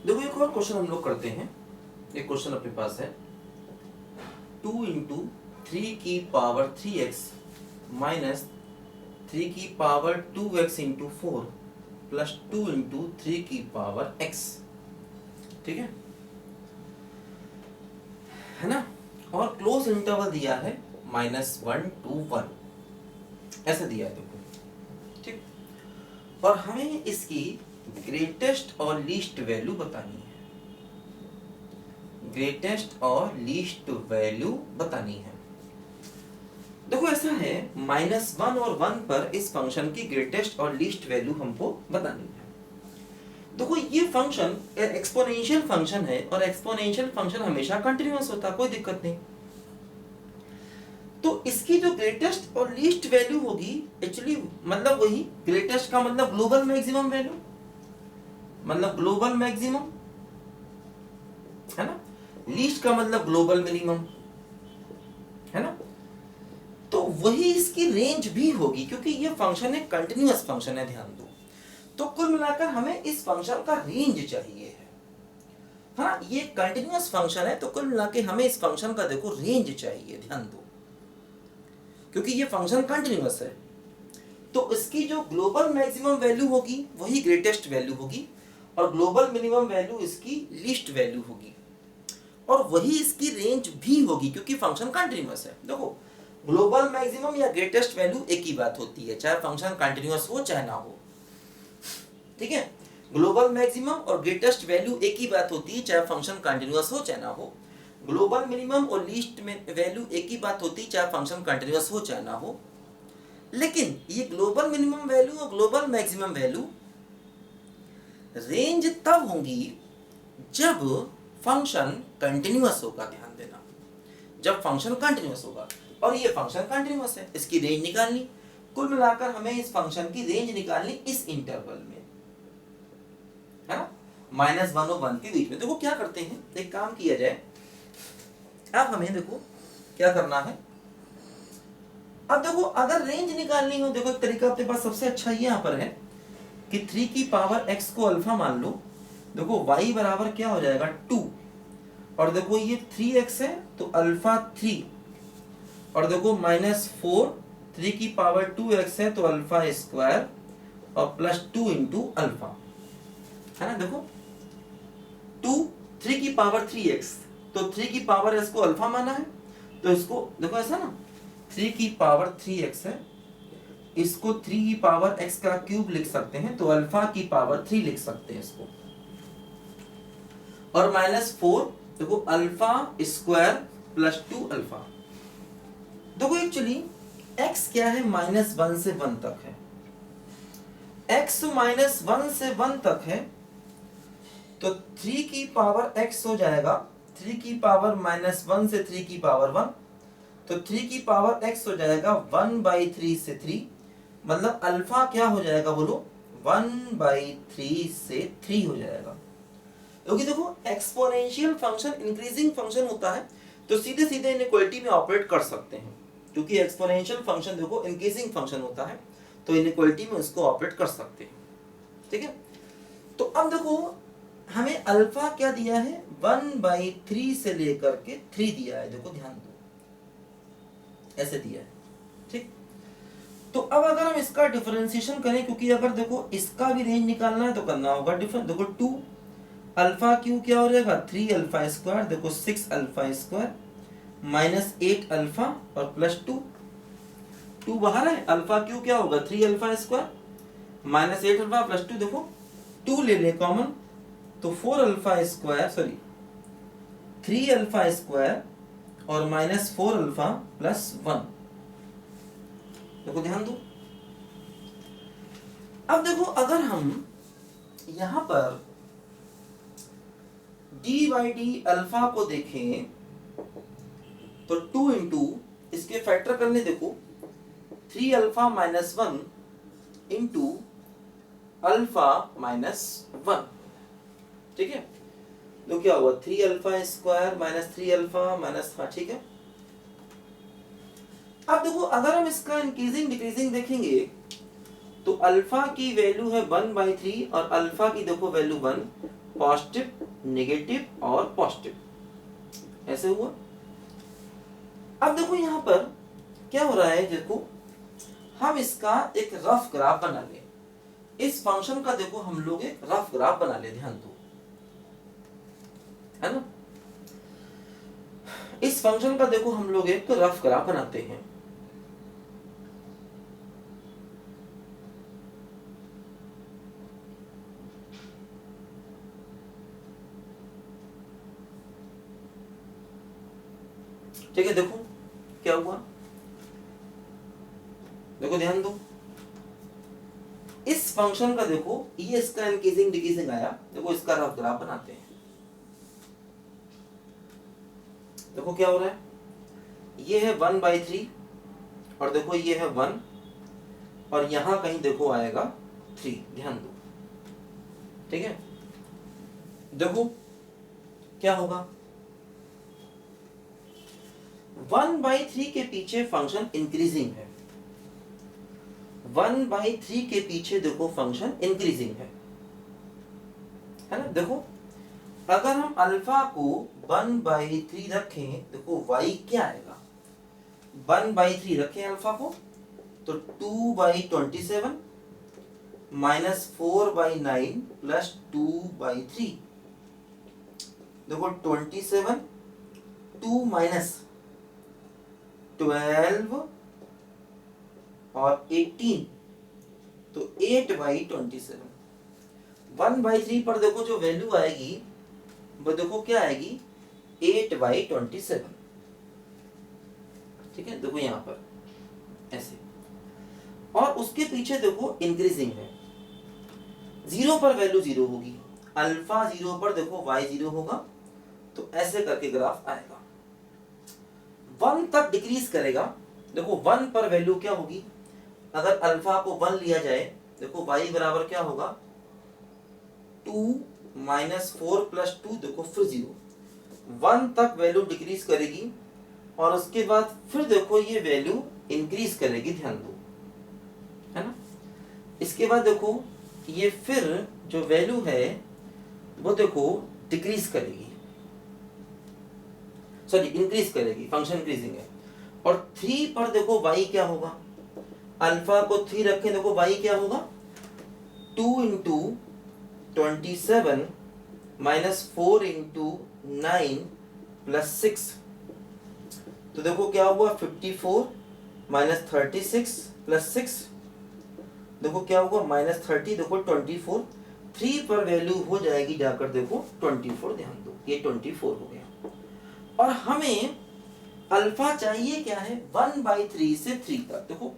देखो एक और क्वेश्चन हम लोग करते हैं। एक क्वेश्चन अपने पास है 2 इंटू 3 की पावर 3x माइनस 3 की power 2x into 4 plus 2 into 3 की पावर x। ठीक है ना। और क्लोज इंटरवल दिया है -1 to 1 ऐसा दिया है देखो। ठीक। और हमें इसकी ग्रेटेस्ट और लीस्ट वैल्यू बतानी है। ग्रेटेस्ट और लीस्ट वैल्यू बतानी है। देखो ऐसा है -1 और 1 पर इस फंक्शन की ग्रेटेस्ट और लीस्ट वैल्यू हमको बतानी है। देखो ये फंक्शन एक्सपोनेंशियल फंक्शन है और एक्सपोनेंशियल फंक्शन हमेशा कंटिन्यूअस होता है, कोई दिक्कत नहीं। तो इसकी जो ग्रेटेस्ट और लीस्ट वैल्यू होगी एक्चुअली मतलब वही ग्रेटेस्ट का मतलब ग्लोबल मैक्सिमम वैल्यू, मतलब ग्लोबल मैक्सिमम है ना। लीस्ट का मतलब ग्लोबल मिनिमम है ना। तो वही इसकी रेंज भी होगी क्योंकि ये फंक्शन एक कंटिन्यूअस फंक्शन है, ध्यान दो। तो कुल मिलाकर हमें इस फंक्शन का रेंज चाहिए है ना। ये कंटिन्यूअस फंक्शन है तो कुल मिला के हमें इस फंक्शन का देखो रेंज चाहिए, ध्यान दो, क्योंकि ये फंक्शन कंटिन्यूअस है। तो इसकी जो ग्लोबल मैक्सिमम वैल्यू होगी वही ग्रेटेस्ट वैल्यू होगी और ग्लोबल मिनिमम वैल्यू इसकी लीस्ट वैल्यू होगी और वही इसकी रेंज भी होगी क्योंकि फंक्शन कंटिन्यूअस है। देखो ग्लोबल मैक्सिमम या ग्रेटेस्ट वैल्यू एक ही बात होती है, चाहे फंक्शन कंटिन्यूअस हो चाहे ना हो। ठीक है, ग्लोबल मैक्सिमम और ग्रेटेस्ट वैल्यू एक ही बात होती है, चाहे फंक्शन कंटिन्यूअस हो चाहे ना हो। ग्लोबल मिनिमम और लीस्ट वैल्यू एक ही बात होती है, चाहे फंक्शन कंटिन्यूअस हो चाहे ना हो। लेकिन ये ग्लोबल मिनिमम वैल्यू और ग्लोबल मैक्सिमम वैल्यू रेंज तब होंगी जब फंक्शन कंटिन्यूअस होगा, ध्यान देना, जब फंक्शन कंटिन्यूअस होगा। और ये फंक्शन कंटिन्यूअस है, इसकी रेंज निकालनी। कुल मिलाकर हमें इस फंक्शन की रेंज निकालनी इस इंटरवल में, है ना, -1 और 1 के बीच में। देखो क्या करते हैं, एक काम किया जाए। अब हमें देखो क्या करना है। अब देखो अगर रेंज निकालनी हो, देखो एक तरीका अपने पास सबसे अच्छा ये यहाँ पर है कि 3 की पावर x को अल्फा मान लो। देखो y बराबर क्या हो जाएगा 2 और देखो ये 3x है तो अल्फा 3 और देखो -4 3 की पावर 2x है तो अल्फा स्क्वायर और प्लस 2 इंटू अल्फा, है ना। देखो 2 3 की पावर 3x तो 3 की पावर s को अल्फा माना है तो इसको देखो ऐसा ना 3 की पावर 3x है, इसको 3 की पावर x का क्यूब लिख सकते हैं तो अल्फा की पावर 3 लिख सकते हैं इसको। और -4 देखो अल्फा स्क्वायर प्लस 2 अल्फा। देखो एक्चुअली x क्या है -1 से 1 तक है, x -1 से 1 तक है तो 3 की पावर x हो जाएगा 3 की पावर -1 से 3 की पावर 1 तो 3 की पावर x हो जाएगा 1/3 से 3, मतलब अल्फा क्या हो जाएगा बोलो 1/3 से 3 हो जाएगा। क्योंकि देखो एक्सपोनेंशियल फंक्शन इंक्रीजिंग फंक्शन होता है तो सीधे सीधे इनइक्वालिटी में ऑपरेट कर सकते हैं, क्योंकि एक्सपोनेंशियल फंक्शन देखो इंक्रीजिंग फंक्शन होता है तो इनइक्वालिटी में उसको ऑपरेट कर सकते हैं। ठीक है, तो अब देखो हमें अल्फा क्या दिया है 1/3 से लेकर के 3 दिया है, देखो ध्यान दो ऐसे दिया है। ठीक, तो अब अगर हम इसका डिफरेंशिएशन करें, क्योंकि अगर देखो इसका भी रेंज निकालना है तो करना होगा डिफरेंस। देखो 2 अल्फा क्यू क्या हो जाएगा 3 अल्फा स्क्वायर, देखो 6 अल्फा स्क्वायर -8 अल्फा और प्लस 2 2 बाहर है, अल्फा क्यू क्या होगा 3 अल्फा स्क्वायर -8 अल्फा प्लस 2, देखो 2 ले ले कॉमन तो 4 alpha square sorry 3 alpha square और -4 अल्फा प्लस 1। देखो ध्यान दो। अब देखो अगर हम यहां पर d/d अल्फा को देखें तो 2 इंटू इसके फैक्टर करने, देखो 3 अल्फा -1 इंटू अल्फा -1। ठीक है, तो क्या हुआ 3 अल्फा स्क्वायर -3 अल्फा हाँ ठीक है। अब देखो अगर हम इसका इंक्रीजिंग डिक्रीजिंग देखेंगे तो अल्फा की वैल्यू है 1/3 और अल्फा की देखो वैल्यू 1 पॉजिटिव, नेगेटिव और पॉजिटिव, ऐसे हुआ। अब देखो यहां पर क्या हो रहा है, देखो हम इसका एक रफ ग्राफ बना ले। इस फंक्शन का देखो हम लोग एक रफ ग्राफ बना ले, ध्यान दो, है ना। इस फंक्शन का देखो हम लोग एक रफ ग्राफ बनाते हैं। ठीक है, देखो क्या हुआ, देखो ध्यान दो, इस फंक्शन का देखो ये इसका इंक्रीजिंग डिक्रीजिंग आया, देखो इसका रफ ग्राफ बनाते हैं। देखो क्या हो रहा है, ये है 1/3 और देखो ये है 1 और यहां कहीं देखो आएगा 3, ध्यान दो। ठीक है, देखो क्या होगा, 1/3 के पीछे फंक्शन इंक्रीजिंग है, 1/3 के पीछे देखो फंक्शन इंक्रीजिंग है ना। देखो अगर हम अल्फा को 1/3 रखें, देखो y क्या आएगा, 1/3 रखें अल्फा को तो 2/27 माइनस 4/9 प्लस 2/3, देखो 27, 2 माइनस 12 और 18 तो 8/27। 1/3 पर देखो जो वैल्यू आएगी वो देखो क्या आएगी, 8/27। ठीक है, देखो यहां पर ऐसे, और उसके पीछे देखो इंक्रीजिंग है, 0 पर वैल्यू 0 होगी, अल्फा 0 पर देखो y 0 होगा, तो ऐसे करके ग्राफ आएगा। 1 तक डिक्रीज करेगा, देखो 1 पर वैल्यू क्या होगी, अगर अल्फा को 1 लिया जाए, देखो y बराबर क्या होगा, 2 माइनस 4 प्लस 2, देखो फिर 0, 1 तक वैल्यू डिक्रीज करेगी और उसके बाद फिर देखो ये वैल्यू इंक्रीज करेगी, ध्यान दो, है ना। इसके बाद देखो ये फिर जो वैल्यू है वो देखो डिक्रीज करेगी, सॉरी इंक्रीज करेगी, फंक्शन इंक्रीजिंग है। और 3 पर देखो y क्या होगा, अल्फा को 3 रखें, देखो y क्या होगा, 2 इंटू 27 माइनस 4 इंटू 9 प्लस 6, तो देखो क्या हुआ, 54 माइनस 36 प्लस 6, देखो क्या हुआ, माइनस 30, देखो 24, 3 पर वैल्यू हो जाएगी जाकर देखो 24, ध्यान दो ये 24 हो गया। और हमें अल्फा चाहिए क्या है, 1/3 से 3 तक, देखो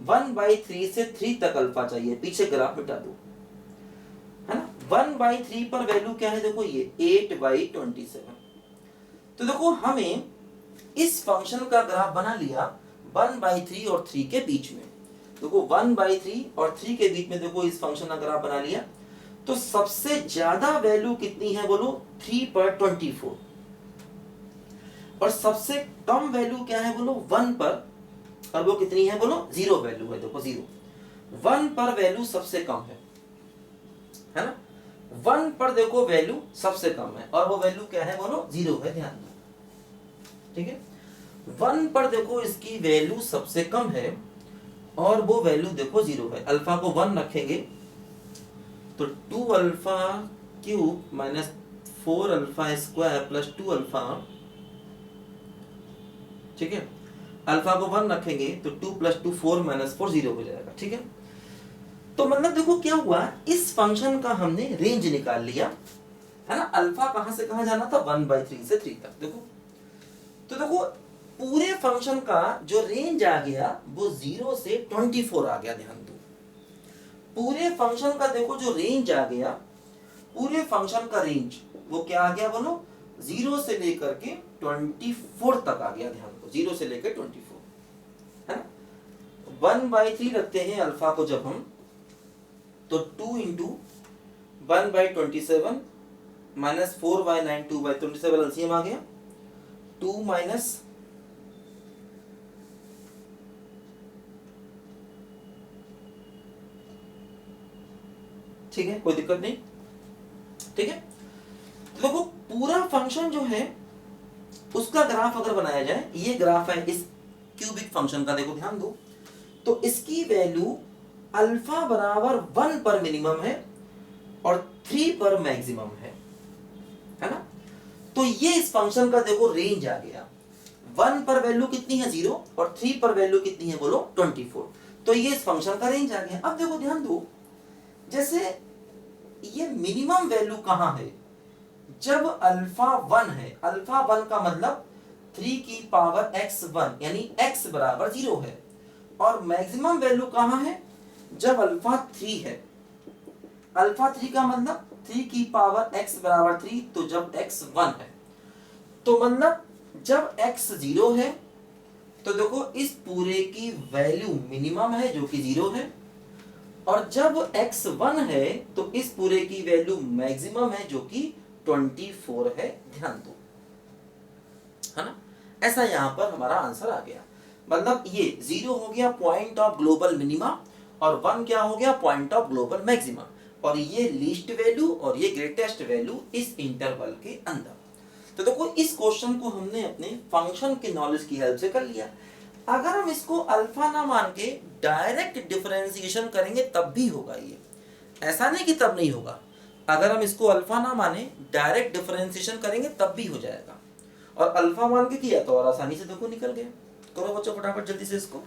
1/3 से 3 तक अल्फा चाहिए, पीछे ग्राफ मिटा दो, है ना। 1/3 पर वैल्यू क्या है, देखो ये 8/27। तो देखो हमें इस फंक्शन का ग्राफ बना लिया 1/3 और 3 के बीच में, देखो 1/3 और 3 के बीच में देखो इस फंक्शन का ग्राफ बना लिया। तो सबसे ज्यादा वैल्यू कितनी है बोलो, 3/24, और सबसे कम वैल्यू क्या है बोलो, 1 पर, और वो कितनी है बोलो, 0 वैल्यू है, देखो 0, 1 पर वैल्यू सबसे कम है ना, 1 पर देखो वैल्यू सबसे कम है और वो वैल्यू क्या है बोलो, 0 है, ध्यान दो। ठीक है, 1 पर देखो इसकी वैल्यू सबसे कम है और वो वैल्यू देखो 0 है, अल्फा को 1 रखेंगे तो 2 alpha cube minus 4 alpha square plus 2 alpha, ठीक है, अल्फा को 1 रखेंगे तो 2 प्लस 2 4 माइनस 4 0 हो जाएगा। ठीक है, तो मतलब देखो क्या हुआ, इस फंक्शन का हमने रेंज निकाल लिया, है ना। अल्फा कहां से कहां जाना था, 1/3 से 3 तक। देखो तो देखो पूरे फंक्शन का जो रेंज आ गया वो 0 से 24 आ गया, ध्यान दो। पूरे फंक्शन का देखो जो रेंज आ गया, पूरे फंक्शन का रेंज वो क्या आ गया बोलो, 0 से लेकर के 24 तक आ गया, ध्यान दो, 0 से लेकर 24, है ना। 1/3 रखते हैं अल्फा को जब हम, तो 2 इंटू 1/27 माइनस 4/9 2/27 एलसीएम आ गया, 2 माइनस ठीक है, कोई दिक्कत नहीं। ठीक है, पूरा फंक्शन जो है उसका ग्राफ अगर बनाया जाए, ये ग्राफ है इस क्यूबिक फंक्शन का, देखो ध्यान दो, तो इसकी वैल्यू अल्फा बराबर 1 पर मिनिमम है और 3 पर मैक्सिमम है ना। तो ये इस फंक्शन का देखो रेंज आ गया, 1 पर वैल्यू कितनी है 0 और 3 पर वैल्यू कितनी है बोलो 24। तो ये इस फंक्शन का रेंज आ गया। अब देखो ध्यान दो, जैसे ये मिनिमम वैल्यू कहां है, जब अल्फा 1 है, अल्फा 1 का मतलब 3 की पावर x1 यानी x बराबर 0 है, और मैक्सिमम वैल्यू कहां है, जब अल्फा 3 है, अल्फा 3 का मतलब 3 की पावर x बराबर 3, तो जब x 1 है, तो मतलब जब x 0 है तो देखो इस पूरे की वैल्यू मिनिमम है जो कि 0 है, और जब x 1 है तो इस पूरे की वैल्यू मैक्सिमम है जो कि 24 है। ध्यान दो, है ना। ऐसा यहां पर हमारा आंसर आ गया। मतलब ये 0 हो गया पॉइंट ऑफ ग्लोबल मिनिमा, और 1 क्या हो गया पॉइंट ऑफ ग्लोबल मैक्सिमा, और ये लीस्ट वैल्यू और ये ग्रेटेस्ट वैल्यू इस इंटरवल के अंदर। तो देखो इस क्वेश्चन को हमने अपने फंक्शन के नॉलेज की हेल्प से कर लिया। अगर हम इसको अल्फा ना मान के डायरेक्ट डिफरेंशिएशन करेंगे तब भी होगा ये, ऐसा नहीं कि तब नहीं होगा। अगर हम इसको अल्फा ना माने डायरेक्ट डिफरेंशिएशन करेंगे तब भी हो जाएगा, और अल्फा मान के किया तो और आसानी से देखो निकल गया। करो बच्चों फटाफट जल्दी से इसको।